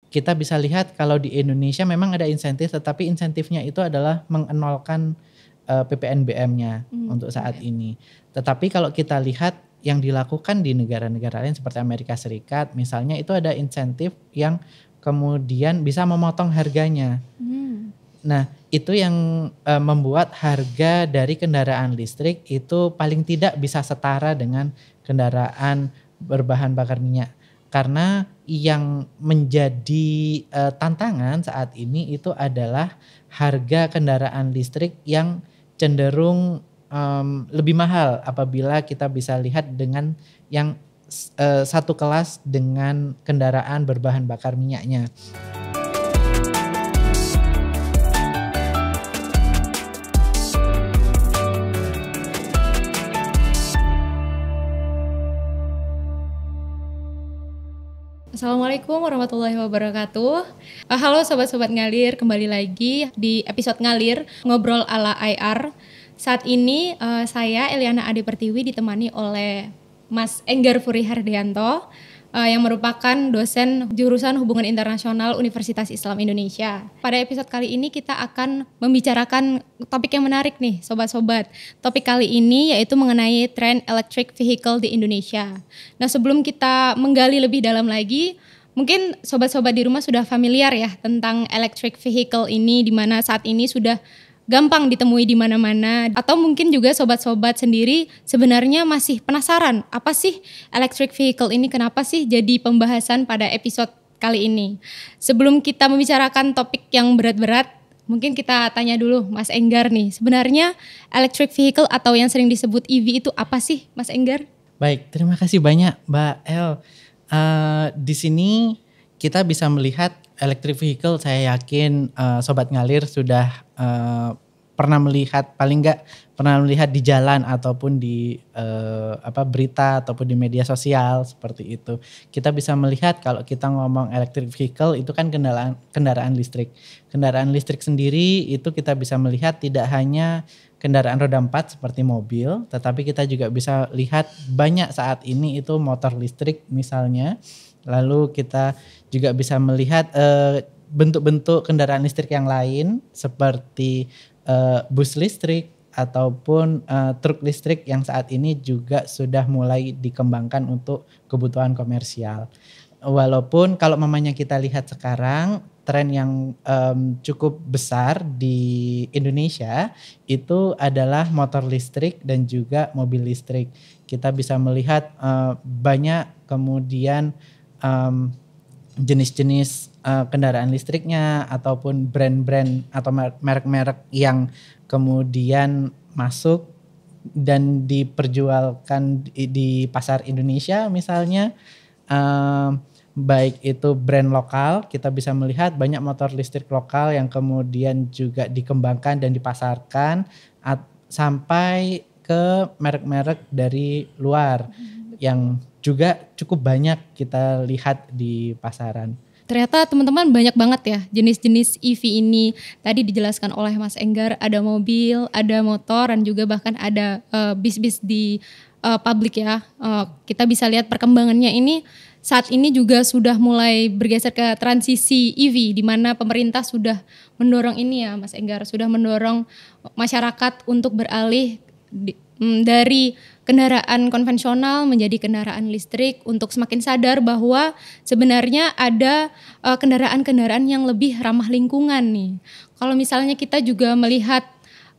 kita bisa lihat kalau di Indonesia memang ada insentif, tetapi insentifnya itu adalah mengenolkan PPNBM-nya untuk saat ini. Tetapi kalau kita lihat yang dilakukan di negara-negara lain seperti Amerika Serikat misalnya, itu ada insentif yang kemudian bisa memotong harganya. Nah, itu yang membuat harga dari kendaraan listrik itu paling tidak bisa setara dengan kendaraan berbahan bakar minyak. Karena yang menjadi tantangan saat ini itu adalah harga kendaraan listrik yang cenderung lebih mahal apabila kita bisa lihat dengan yang satu kelas dengan kendaraan berbahan bakar minyaknya. Assalamualaikum warahmatullahi wabarakatuh. Halo sobat-sobat ngalir, kembali lagi di episode ngalir ngobrol ala IR. Saat ini saya Eliana Ade Pertiwi ditemani oleh Mas Enggar Furi Hardianto yang merupakan dosen jurusan Hubungan Internasional Universitas Islam Indonesia. Pada episode kali ini kita akan membicarakan topik yang menarik nih sobat-sobat. Topik kali ini yaitu mengenai tren electric vehicle di Indonesia. Nah, sebelum kita menggali lebih dalam lagi, mungkin sobat-sobat di rumah sudah familiar ya tentang electric vehicle ini, di mana saat ini sudah gampang ditemui di mana-mana, atau mungkin juga sobat-sobat sendiri sebenarnya masih penasaran apa sih electric vehicle ini, kenapa sih jadi pembahasan pada episode kali ini. Sebelum kita membicarakan topik yang berat-berat, mungkin kita tanya dulu Mas Enggar nih, sebenarnya electric vehicle atau yang sering disebut EV itu apa sih Mas Enggar? Baik, terima kasih banyak Mbak El. Di sini kita bisa melihat electric vehicle, saya yakin Sobat Ngalir sudah pernah melihat, paling enggak pernah melihat di jalan ataupun di berita ataupun di media sosial seperti itu. Kita bisa melihat kalau kita ngomong electric vehicle itu kan kendaraan listrik. Kendaraan listrik sendiri itu kita bisa melihat tidak hanya kendaraan roda 4 seperti mobil, tetapi kita juga bisa lihat banyak saat ini itu motor listrik misalnya. Lalu kita juga bisa melihat bentuk-bentuk kendaraan listrik yang lain seperti bus listrik ataupun truk listrik yang saat ini juga sudah mulai dikembangkan untuk kebutuhan komersial. Walaupun kalau mamanya kita lihat sekarang tren yang cukup besar di Indonesia itu adalah motor listrik dan juga mobil listrik. Kita bisa melihat banyak kemudian jenis-jenis kendaraan listriknya ataupun brand-brand atau merek-merek yang kemudian masuk dan diperjualkan di pasar Indonesia misalnya, baik itu brand lokal, kita bisa melihat banyak motor listrik lokal yang kemudian juga dikembangkan dan dipasarkan sampai ke merek-merek dari luar yang juga cukup banyak kita lihat di pasaran. Ternyata teman-teman banyak banget ya jenis-jenis EV ini. Tadi dijelaskan oleh Mas Enggar, ada mobil, ada motor, dan juga bahkan ada bis-bis di publik ya. Kita bisa lihat perkembangannya ini saat ini juga sudah mulai bergeser ke transisi EV, di mana pemerintah sudah mendorong ini ya Mas Enggar, sudah mendorong masyarakat untuk beralih dari kendaraan konvensional menjadi kendaraan listrik untuk semakin sadar bahwa sebenarnya ada kendaraan-kendaraan yang lebih ramah lingkungan nih. Kalau misalnya kita juga melihat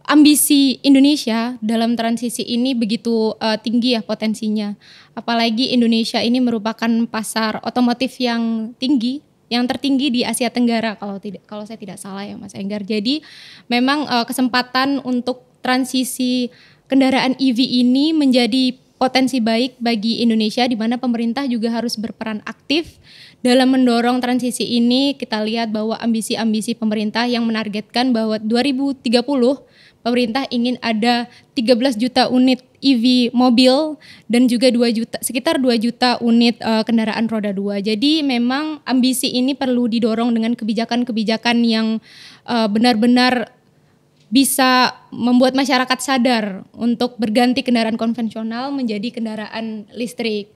ambisi Indonesia dalam transisi ini begitu tinggi ya potensinya. Apalagi Indonesia ini merupakan pasar otomotif yang tinggi, yang tertinggi di Asia Tenggara kalau saya tidak salah ya Mas Enggar. Jadi memang kesempatan untuk transisi kendaraan EV ini menjadi potensi baik bagi Indonesia, di mana pemerintah juga harus berperan aktif dalam mendorong transisi ini. Kita lihat bahwa ambisi-ambisi pemerintah yang menargetkan bahwa 2030 pemerintah ingin ada 13 juta unit EV mobil dan juga sekitar 2 juta unit kendaraan roda 2. Jadi memang ambisi ini perlu didorong dengan kebijakan-kebijakan yang benar-benar bisa membuat masyarakat sadar untuk berganti kendaraan konvensional menjadi kendaraan listrik.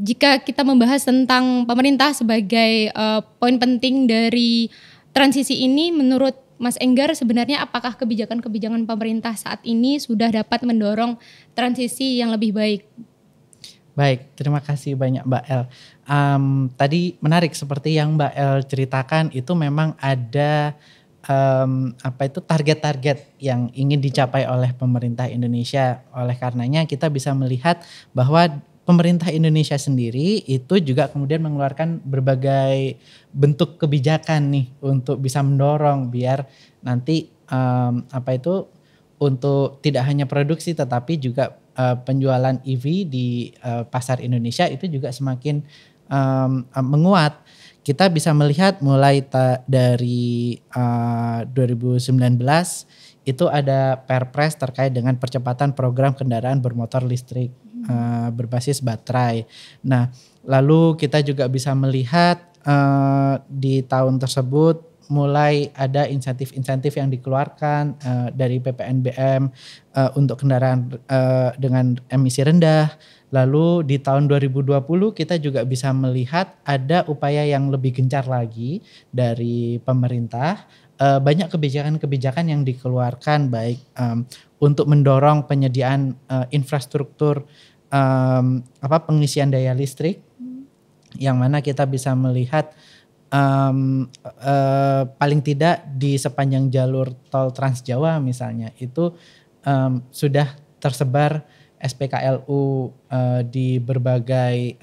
jika kita membahas tentang pemerintah sebagai poin penting dari transisi ini, menurut Mas Enggar sebenarnya apakah kebijakan-kebijakan pemerintah saat ini sudah dapat mendorong transisi yang lebih baik? Baik, terima kasih banyak Mbak El. Tadi menarik seperti yang Mbak El ceritakan, itu memang ada target-target yang ingin dicapai oleh pemerintah Indonesia. Oleh karenanya kita bisa melihat bahwa pemerintah Indonesia sendiri itu juga kemudian mengeluarkan berbagai bentuk kebijakan nih untuk bisa mendorong biar nanti untuk tidak hanya produksi tetapi juga penjualan EV di pasar Indonesia itu juga semakin menguat. Kita bisa melihat mulai dari 2019 itu ada Perpres terkait dengan percepatan program kendaraan bermotor listrik berbasis baterai. Nah, lalu kita juga bisa melihat di tahun tersebut mulai ada insentif-insentif yang dikeluarkan dari PPNBM untuk kendaraan dengan emisi rendah. Lalu di tahun 2020 kita juga bisa melihat ada upaya yang lebih gencar lagi dari pemerintah. Banyak kebijakan-kebijakan yang dikeluarkan baik untuk mendorong penyediaan infrastruktur pengisian daya listrik, yang mana kita bisa melihat paling tidak di sepanjang jalur tol Trans Jawa misalnya itu sudah tersebar SPKLU di berbagai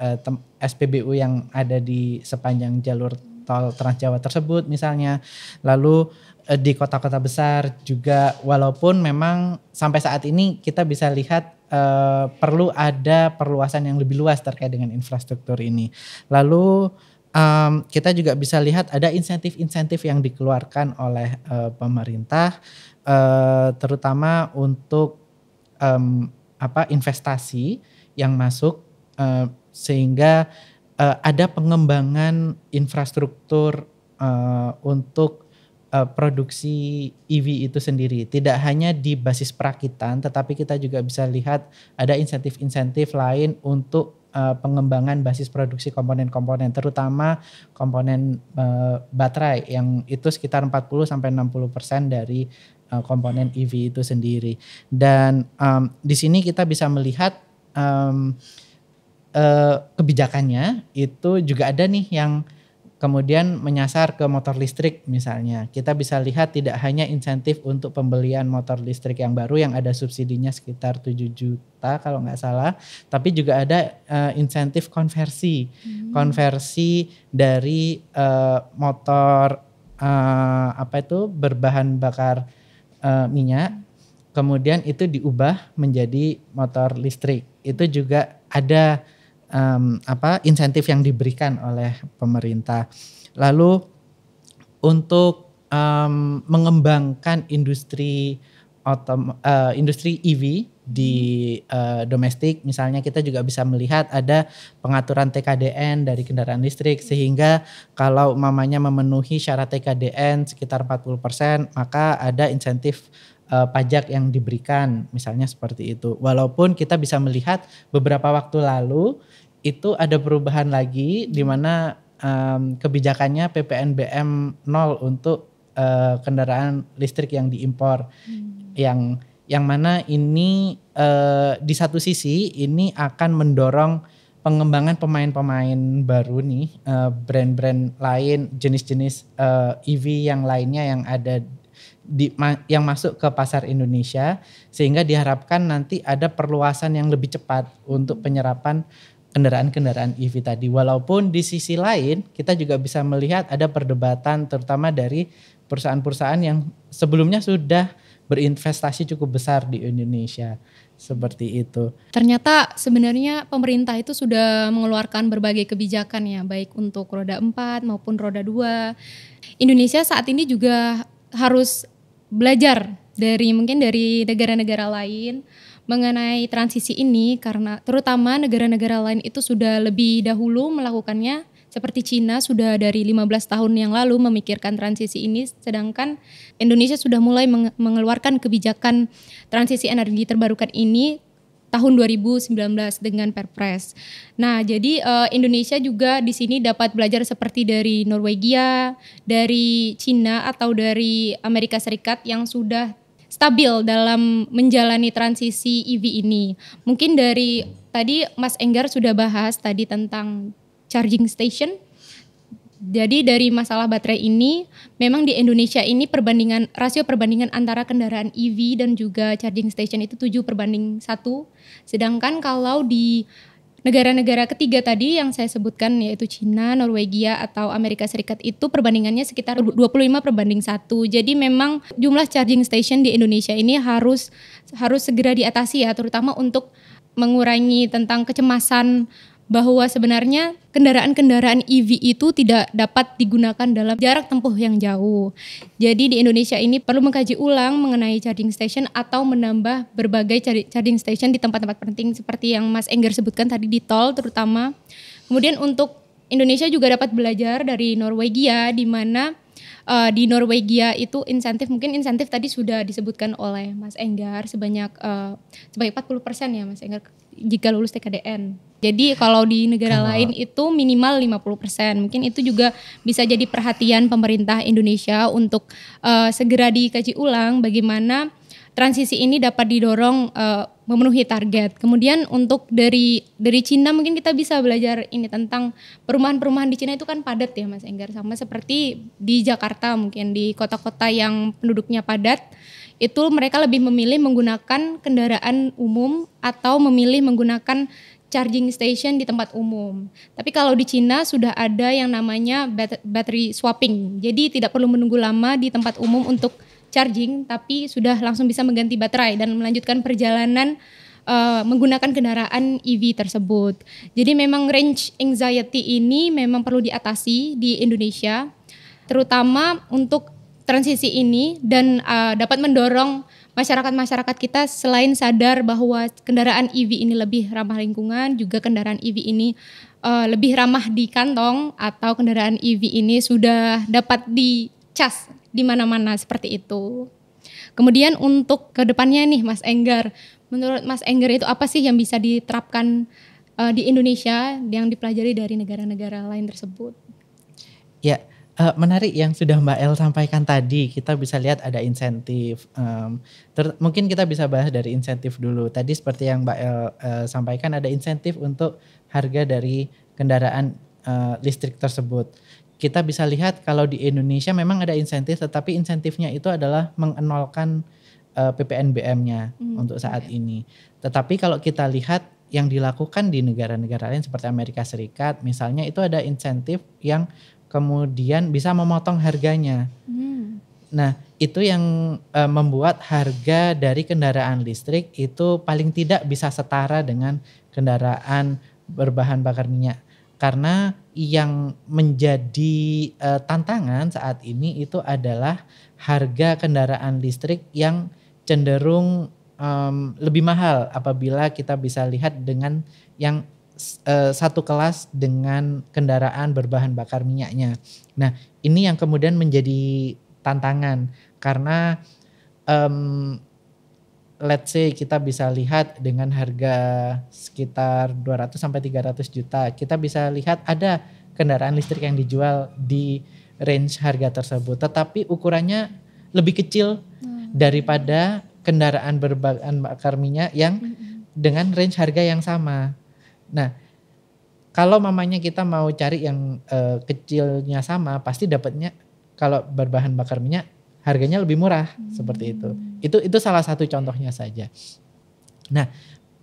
SPBU yang ada di sepanjang jalur tol Trans Jawa tersebut misalnya. Lalu di kota-kota besar juga, walaupun memang sampai saat ini kita bisa lihat perlu ada perluasan yang lebih luas terkait dengan infrastruktur ini. Lalu kita juga bisa lihat ada insentif-insentif yang dikeluarkan oleh pemerintah terutama untuk investasi yang masuk sehingga ada pengembangan infrastruktur untuk produksi EV itu sendiri. Tidak hanya di basis perakitan, tetapi kita juga bisa lihat ada insentif-insentif lain untuk pengembangan basis produksi komponen-komponen, terutama komponen baterai yang itu sekitar 40-60% dari komponen EV itu sendiri. Dan di sini kita bisa melihat kebijakannya itu juga ada nih yang kemudian menyasar ke motor listrik misalnya. Kita bisa lihat tidak hanya insentif untuk pembelian motor listrik yang baru yang ada subsidinya sekitar 7 juta kalau nggak salah. Tapi juga ada insentif konversi. Konversi dari motor berbahan bakar minyak. Kemudian itu diubah menjadi motor listrik. Itu juga ada insentif yang diberikan oleh pemerintah. Lalu untuk mengembangkan industri EV di domestik, misalnya kita juga bisa melihat ada pengaturan TKDN dari kendaraan listrik, sehingga kalau mamanya memenuhi syarat TKDN sekitar 40%, maka ada insentif pajak yang diberikan, misalnya seperti itu. Walaupun kita bisa melihat beberapa waktu lalu itu ada perubahan lagi di mana kebijakannya PPNBM 0 untuk kendaraan listrik yang diimpor, yang mana ini di satu sisi ini akan mendorong pengembangan pemain-pemain baru nih, brand-brand lain, jenis-jenis EV yang lainnya yang ada yang masuk ke pasar Indonesia, sehingga diharapkan nanti ada perluasan yang lebih cepat untuk penyerapan kendaraan-kendaraan EV tadi. Walaupun di sisi lain kita juga bisa melihat ada perdebatan terutama dari perusahaan-perusahaan yang sebelumnya sudah berinvestasi cukup besar di Indonesia. Seperti itu. Ternyata sebenarnya pemerintah itu sudah mengeluarkan berbagai kebijakan ya, baik untuk roda 4 maupun roda 2. Indonesia saat ini juga harus belajar dari negara-negara lain mengenai transisi ini, karena terutama negara-negara lain itu sudah lebih dahulu melakukannya, seperti Cina sudah dari 15 tahun yang lalu memikirkan transisi ini, sedangkan Indonesia sudah mulai mengeluarkan kebijakan transisi energi terbarukan ini tahun 2019 dengan Perpres. Nah, jadi Indonesia juga di sini dapat belajar seperti dari Norwegia, dari Cina atau dari Amerika Serikat yang sudah stabil dalam menjalani transisi EV ini. Mungkin dari tadi Mas Enggar sudah bahas tadi tentang charging station. Jadi dari masalah baterai ini, memang di Indonesia ini rasio perbandingan antara kendaraan EV dan juga charging station itu 7:1. Sedangkan kalau di negara-negara ketiga tadi yang saya sebutkan yaitu Cina, Norwegia atau Amerika Serikat itu perbandingannya sekitar 25:1. Jadi memang jumlah charging station di Indonesia ini harus segera diatasi ya, terutama untuk mengurangi tentang kecemasan bahwa sebenarnya kendaraan-kendaraan EV itu tidak dapat digunakan dalam jarak tempuh yang jauh. Jadi di Indonesia ini perlu mengkaji ulang mengenai charging station atau menambah berbagai charging station di tempat-tempat penting seperti yang Mas Enggar sebutkan tadi di tol terutama. Kemudian untuk Indonesia juga dapat belajar dari Norwegia di mana di Norwegia itu mungkin insentif tadi sudah disebutkan oleh Mas Enggar sebanyak 40% ya Mas Enggar jika lulus TKDN. Jadi kalau di negara lain itu minimal 50%. Mungkin itu juga bisa jadi perhatian pemerintah Indonesia untuk segera dikaji ulang bagaimana transisi ini dapat didorong memenuhi target. Kemudian untuk dari Cina mungkin kita bisa belajar ini tentang perumahan-perumahan di Cina itu kan padat ya Mas Enggar, sama seperti di Jakarta mungkin di kota-kota yang penduduknya padat itu mereka lebih memilih menggunakan kendaraan umum atau memilih menggunakan charging station di tempat umum. Tapi kalau di Cina sudah ada yang namanya battery swapping. Jadi tidak perlu menunggu lama di tempat umum untuk charging, tapi sudah langsung bisa mengganti baterai dan melanjutkan perjalanan menggunakan kendaraan EV tersebut. Jadi memang range anxiety ini memang perlu diatasi di Indonesia, terutama untuk transisi ini dan dapat mendorong masyarakat kita selain sadar bahwa kendaraan EV ini lebih ramah lingkungan, juga kendaraan EV ini lebih ramah di kantong atau kendaraan EV ini sudah dapat dicas di mana-mana seperti itu. Kemudian untuk kedepannya nih Mas Enggar, menurut Mas Enggar itu apa sih yang bisa diterapkan di Indonesia yang dipelajari dari negara-negara lain tersebut? Ya, menarik yang sudah Mbak El sampaikan tadi. Kita bisa lihat ada insentif. Mungkin kita bisa bahas dari insentif dulu. Tadi seperti yang Mbak El sampaikan ada insentif untuk harga dari kendaraan listrik tersebut. Kita bisa lihat kalau di Indonesia memang ada insentif, tetapi insentifnya itu adalah mengenolkan PPNBM-nya untuk saat ini. Tetapi kalau kita lihat yang dilakukan di negara-negara lain seperti Amerika Serikat, misalnya itu ada insentif yang kemudian bisa memotong harganya. Nah, itu yang membuat harga dari kendaraan listrik itu paling tidak bisa setara dengan kendaraan berbahan bakar minyak. Karena yang menjadi tantangan saat ini itu adalah harga kendaraan listrik yang cenderung lebih mahal apabila kita bisa lihat dengan yang satu kelas dengan kendaraan berbahan bakar minyaknya. Nah, ini yang kemudian menjadi tantangan karena let's say kita bisa lihat dengan harga sekitar 200 sampai 300 juta, kita bisa lihat ada kendaraan listrik yang dijual di range harga tersebut, tetapi ukurannya lebih kecil daripada kendaraan berbahan bakar minyak yang dengan range harga yang sama. Nah, kalau mamanya kita mau cari yang kecilnya sama, pasti dapatnya kalau berbahan bakar minyak harganya lebih murah seperti itu. Itu salah satu contohnya saja. Nah,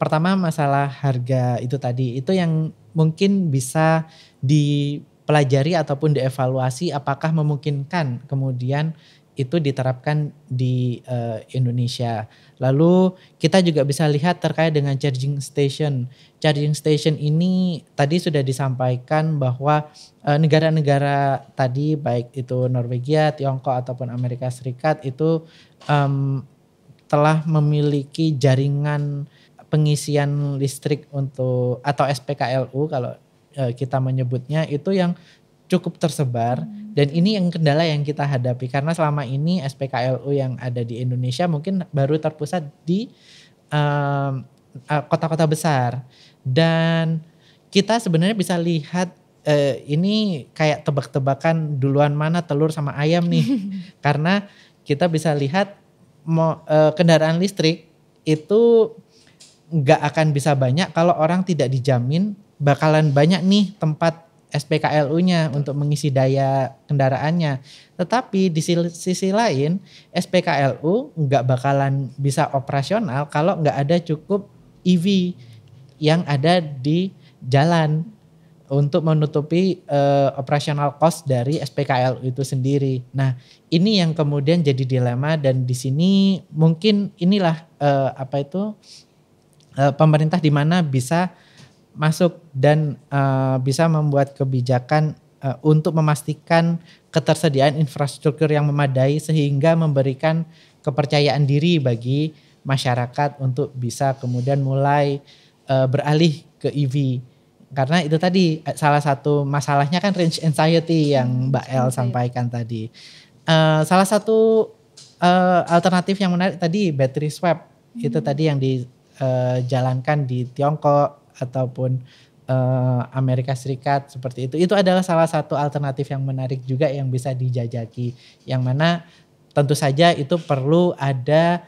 pertama masalah harga itu tadi, itu yang mungkin bisa dipelajari ataupun dievaluasi apakah memungkinkan kemudian itu diterapkan di Indonesia. Lalu kita juga bisa lihat terkait dengan charging station. Charging station ini tadi sudah disampaikan bahwa negara-negara tadi baik itu Norwegia, Tiongkok ataupun Amerika Serikat itu telah memiliki jaringan pengisian listrik untuk atau SPKLU kalau kita menyebutnya itu yang cukup tersebar dan ini yang kendala yang kita hadapi karena selama ini SPKLU yang ada di Indonesia mungkin baru terpusat di kota-kota besar. Dan kita sebenarnya bisa lihat ini kayak tebak-tebakan duluan mana telur sama ayam nih. Karena kita bisa lihat kendaraan listrik itu nggak akan bisa banyak kalau orang tidak dijamin bakalan banyak nih tempat SPKLU-nya untuk mengisi daya kendaraannya. Tetapi di sisi lain SPKLU nggak bakalan bisa operasional kalau nggak ada cukup EV yang ada di jalan untuk menutupi operational cost dari SPKLU itu sendiri. Nah, ini yang kemudian jadi dilema, dan di sini mungkin inilah pemerintah di mana bisa masuk dan bisa membuat kebijakan untuk memastikan ketersediaan infrastruktur yang memadai sehingga memberikan kepercayaan diri bagi masyarakat untuk bisa kemudian mulai beralih ke EV. Karena itu tadi salah satu masalahnya kan range anxiety yang Mbak El sampaikan tadi. Salah satu alternatif yang menarik tadi battery swap. Itu tadi yang dijalankan di Tiongkok ataupun Amerika Serikat seperti itu. Itu adalah salah satu alternatif yang menarik juga yang bisa dijajaki. Yang mana tentu saja itu perlu ada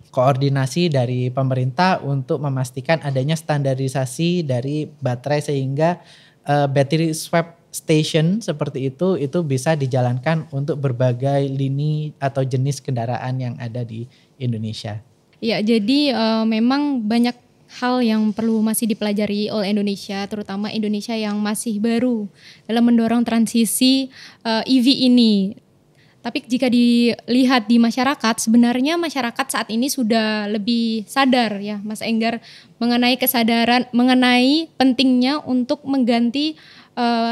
koordinasi dari pemerintah untuk memastikan adanya standarisasi dari baterai sehingga battery swap station seperti itu bisa dijalankan untuk berbagai lini atau jenis kendaraan yang ada di Indonesia. Ya, jadi memang banyak hal yang perlu masih dipelajari oleh Indonesia, terutama Indonesia yang masih baru dalam mendorong transisi EV ini. Tapi jika dilihat di masyarakat, sebenarnya masyarakat saat ini sudah lebih sadar ya Mas Enggar mengenai pentingnya untuk mengganti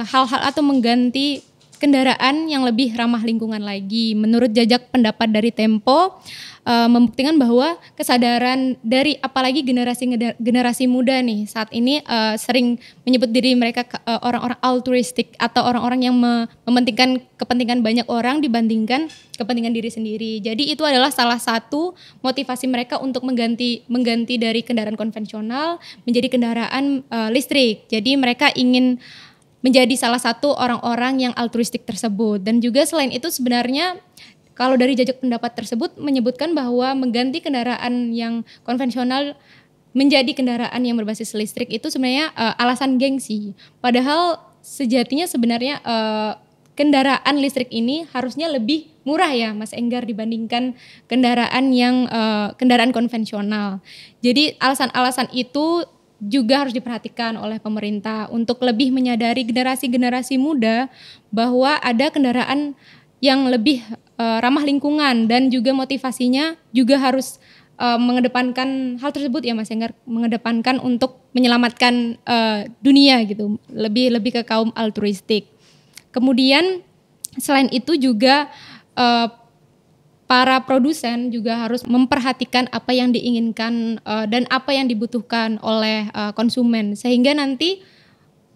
hal-hal atau mengganti kendaraan yang lebih ramah lingkungan lagi. Menurut jajak pendapat dari Tempo, membuktikan bahwa kesadaran dari apalagi generasi muda nih saat ini sering menyebut diri mereka orang-orang altruistik atau orang-orang yang mementingkan kepentingan banyak orang dibandingkan kepentingan diri sendiri. Jadi itu adalah salah satu motivasi mereka untuk mengganti dari kendaraan konvensional menjadi kendaraan listrik. Jadi mereka ingin menjadi salah satu orang-orang yang altruistik tersebut. Dan juga selain itu sebenarnya kalau dari jajak pendapat tersebut menyebutkan bahwa mengganti kendaraan yang konvensional menjadi kendaraan yang berbasis listrik itu sebenarnya alasan gengsi. Padahal sejatinya sebenarnya kendaraan listrik ini harusnya lebih murah ya Mas Enggar dibandingkan kendaraan konvensional. Jadi alasan-alasan itu juga harus diperhatikan oleh pemerintah untuk lebih menyadari generasi-generasi muda bahwa ada kendaraan yang lebih ramah lingkungan dan juga motivasinya juga harus mengedepankan hal tersebut ya Mas Enggar, mengedepankan untuk menyelamatkan dunia gitu, lebih ke kaum altruistik. Kemudian selain itu juga para produsen juga harus memperhatikan apa yang diinginkan dan apa yang dibutuhkan oleh konsumen sehingga nanti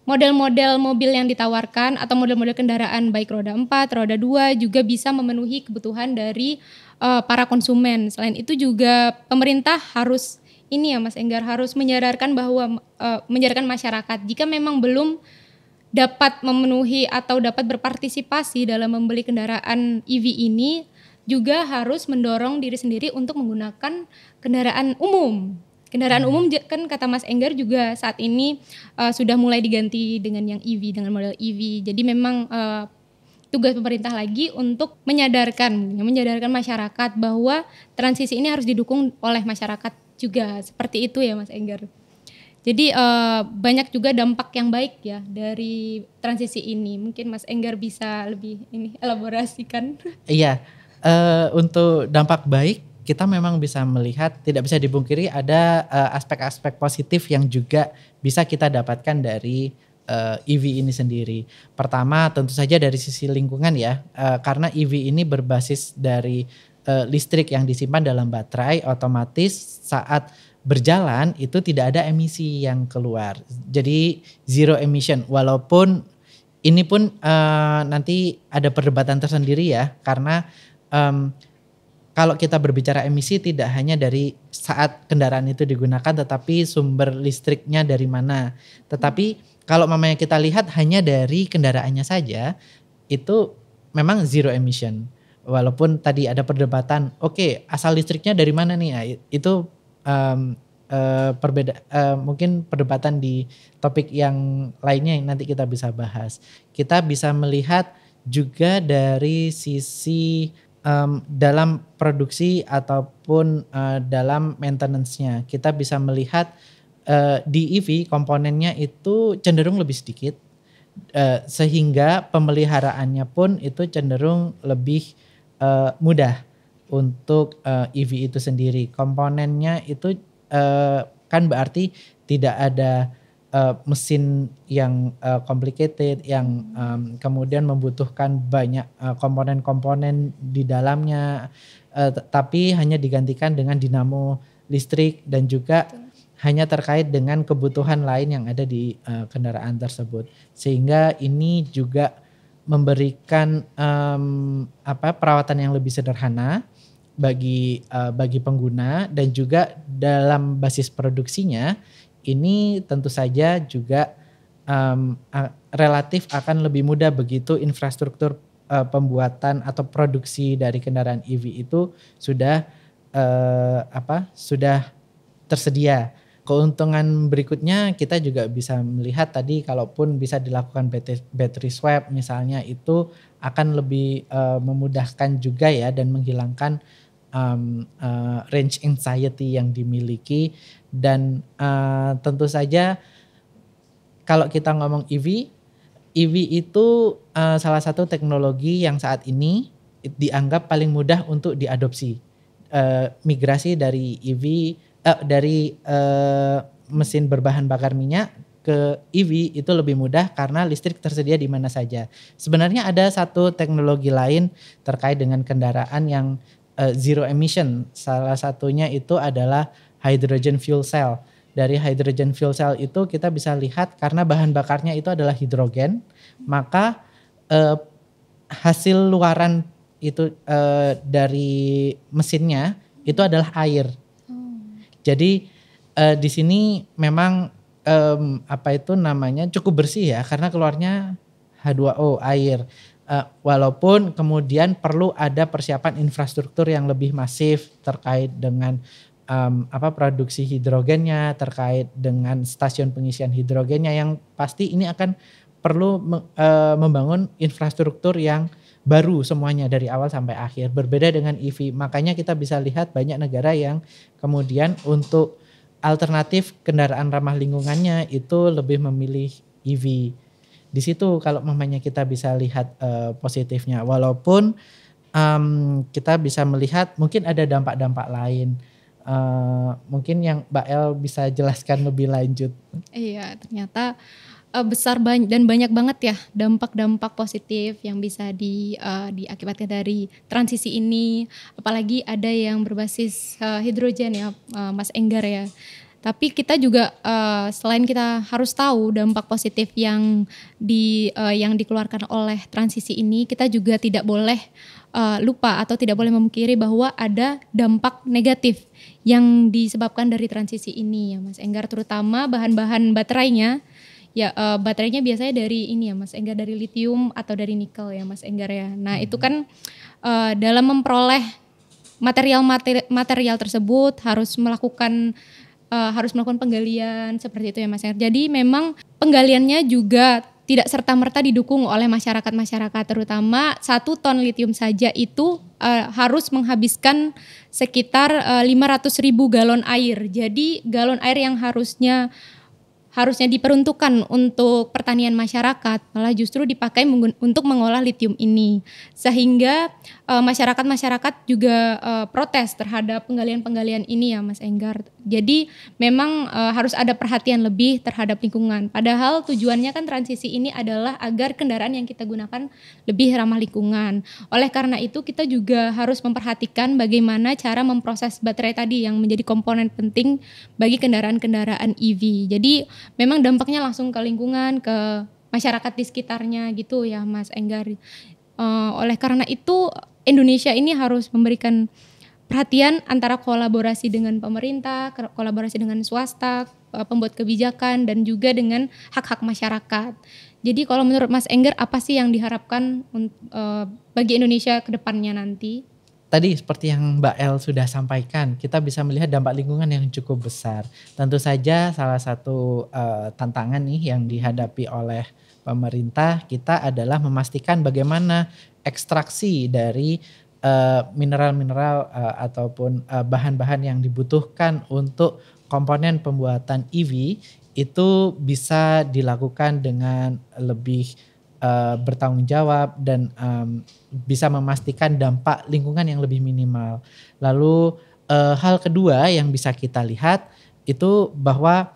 model-model mobil yang ditawarkan atau model-model kendaraan baik roda 4, roda 2 juga bisa memenuhi kebutuhan dari para konsumen. Selain itu juga pemerintah harus ini ya Mas Enggar harus menyadarkan masyarakat jika memang belum dapat memenuhi atau dapat berpartisipasi dalam membeli kendaraan EV ini juga harus mendorong diri sendiri untuk menggunakan kendaraan umum. Kendaraan umum kan kata Mas Enggar juga saat ini sudah mulai diganti dengan yang EV, dengan model EV. Jadi memang tugas pemerintah lagi untuk menyadarkan masyarakat bahwa transisi ini harus didukung oleh masyarakat juga. Seperti itu ya Mas Enggar. Jadi banyak juga dampak yang baik ya dari transisi ini. Mungkin Mas Enggar bisa lebih elaborasikan. Iya, untuk dampak baik kita memang bisa melihat, tidak bisa dipungkiri ada aspek-aspek positif yang juga bisa kita dapatkan dari EV ini sendiri. Pertama tentu saja dari sisi lingkungan ya, karena EV ini berbasis dari listrik yang disimpan dalam baterai, otomatis saat berjalan itu tidak ada emisi yang keluar. Jadi zero emission, walaupun ini pun nanti ada perdebatan tersendiri ya, karena kalau kita berbicara emisi tidak hanya dari saat kendaraan itu digunakan, tetapi sumber listriknya dari mana. Tetapi kalau mamanya kita lihat hanya dari kendaraannya saja, itu memang zero emission. Walaupun tadi ada perdebatan, oke, asal listriknya dari mana nih? Nah, itu mungkin perdebatan di topik yang lainnya yang nanti kita bisa bahas. Kita bisa melihat juga dari sisi dalam produksi ataupun dalam maintenance-nya. Kita bisa melihat di EV komponennya itu cenderung lebih sedikit, sehingga pemeliharaannya pun itu cenderung lebih mudah untuk EV itu sendiri. Komponennya itu kan berarti tidak ada mesin yang complicated, yang kemudian membutuhkan banyak komponen-komponen di dalamnya, tapi hanya digantikan dengan dinamo listrik dan juga hanya terkait dengan kebutuhan lain yang ada di kendaraan tersebut. Sehingga ini juga memberikan perawatan yang lebih sederhana bagi pengguna, dan juga dalam basis produksinya ini tentu saja juga relatif akan lebih mudah begitu infrastruktur pembuatan atau produksi dari kendaraan EV itu sudah tersedia. Keuntungan berikutnya kita juga bisa melihat tadi, kalaupun bisa dilakukan battery swap misalnya, itu akan lebih memudahkan juga ya, dan menghilangkan range anxiety yang dimiliki. Dan tentu saja kalau kita ngomong EV itu salah satu teknologi yang saat ini dianggap paling mudah untuk diadopsi. Migrasi dari EV dari mesin berbahan bakar minyak ke EV itu lebih mudah karena listrik tersedia di mana saja. Sebenarnya ada satu teknologi lain terkait dengan kendaraan yang zero emission. Salah satunya itu adalah hydrogen fuel cell. Dari hydrogen fuel cell itu kita bisa lihat karena bahan bakarnya itu adalah hidrogen, maka hasil luaran itu dari mesinnya itu adalah air. Jadi di sini memang cukup bersih ya, karena keluarnya H2O, air. Walaupun kemudian perlu ada persiapan infrastruktur yang lebih masif terkait dengan produksi hidrogennya, terkait dengan stasiun pengisian hidrogennya, yang pasti ini akan perlu membangun infrastruktur yang baru semuanya dari awal sampai akhir. Berbeda dengan EV, makanya kita bisa lihat banyak negara yang kemudian untuk alternatif kendaraan ramah lingkungannya itu lebih memilih EV. Di situ kalau mamanya kita bisa lihat positifnya, walaupun kita bisa melihat mungkin ada dampak-dampak lain. Mungkin yang Mbak El bisa jelaskan lebih lanjut. Iya, ternyata besar dan banyak banget ya dampak-dampak positif yang bisa diakibatkan dari transisi ini. Apalagi ada yang berbasis hidrogen ya, Mas Enggar ya. Tapi kita juga selain kita harus tahu dampak positif yang dikeluarkan oleh transisi ini, kita juga tidak boleh lupa atau tidak boleh memungkiri bahwa ada dampak negatif yang disebabkan dari transisi ini ya Mas Enggar, terutama bahan-bahan baterainya. Ya baterainya biasanya dari ini ya Mas Enggar, dari litium atau dari nikel ya Mas Enggar ya. Nah itu kan dalam memperoleh material tersebut harus melakukan penggalian seperti itu ya Mas Enggar. Jadi memang penggaliannya juga tidak serta-merta didukung oleh masyarakat, terutama 1 ton litium saja itu harus menghabiskan sekitar 500.000 galon air. Jadi galon air yang harusnya diperuntukkan untuk pertanian masyarakat malah justru dipakai untuk mengolah litium ini, sehingga masyarakat juga protes terhadap penggalian ini ya Mas Enggar. Jadi memang harus ada perhatian lebih terhadap lingkungan, padahal tujuannya kan transisi ini adalah agar kendaraan yang kita gunakan lebih ramah lingkungan. Oleh karena itu kita juga harus memperhatikan bagaimana cara memproses baterai tadi yang menjadi komponen penting bagi kendaraan-kendaraan EV. Jadi memang dampaknya langsung ke lingkungan, ke masyarakat di sekitarnya gitu ya Mas Enggar. Oleh karena itu Indonesia ini harus memberikan perhatian antara kolaborasi dengan pemerintah, kolaborasi dengan swasta, pembuat kebijakan dan juga dengan hak-hak masyarakat. Jadi kalau menurut Mas Enggar apa sih yang diharapkan bagi Indonesia ke depannya nanti? Tadi seperti yang Mbak El sudah sampaikan, kita bisa melihat dampak lingkungan yang cukup besar. Tentu saja salah satu tantangan nih yang dihadapi oleh pemerintah kita adalah memastikan bagaimana ekstraksi dari mineral-mineral ataupun bahan-bahan yang dibutuhkan untuk komponen pembuatan EV itu bisa dilakukan dengan lebih bertanggung jawab dan bisa memastikan dampak lingkungan yang lebih minimal. Lalu hal kedua yang bisa kita lihat itu bahwa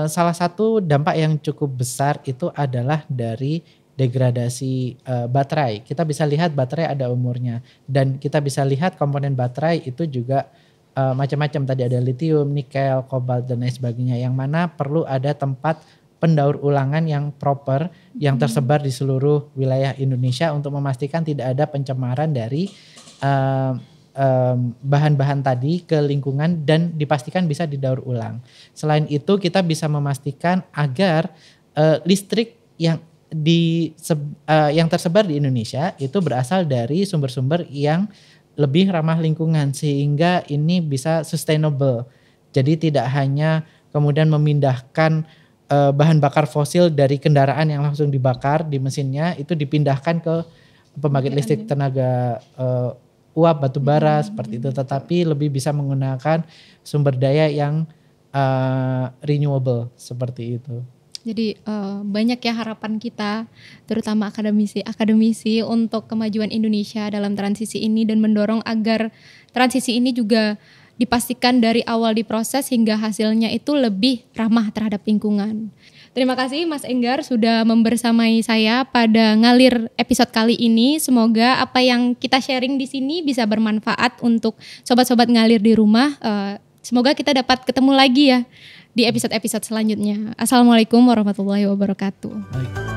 salah satu dampak yang cukup besar itu adalah dari degradasi baterai. Kita bisa lihat baterai ada umurnya dan kita bisa lihat komponen baterai itu juga macam-macam. Tadi ada lithium, nikel, kobalt dan lain sebagainya yang mana perlu ada tempat pendaur ulangan yang proper yang tersebar di seluruh wilayah Indonesia untuk memastikan tidak ada pencemaran dari bahan-bahan tadi ke lingkungan dan dipastikan bisa didaur ulang. Selain itu kita bisa memastikan agar listrik yang tersebar di Indonesia itu berasal dari sumber-sumber yang lebih ramah lingkungan sehingga ini bisa sustainable. Jadi tidak hanya kemudian memindahkan bahan bakar fosil dari kendaraan yang langsung dibakar di mesinnya itu dipindahkan ke pembangkit listrik tenaga uap batu bara seperti itu, tetapi lebih bisa menggunakan sumber daya yang renewable seperti itu. Jadi banyak ya harapan kita terutama akademisi untuk kemajuan Indonesia dalam transisi ini dan mendorong agar transisi ini juga dipastikan dari awal diproses hingga hasilnya itu lebih ramah terhadap lingkungan. Terima kasih Mas Enggar sudah membersamai saya pada Ngalir episode kali ini. Semoga apa yang kita sharing di sini bisa bermanfaat untuk sobat-sobat Ngalir di rumah. Semoga kita dapat ketemu lagi ya di episode-episode selanjutnya. Assalamualaikum warahmatullahi wabarakatuh.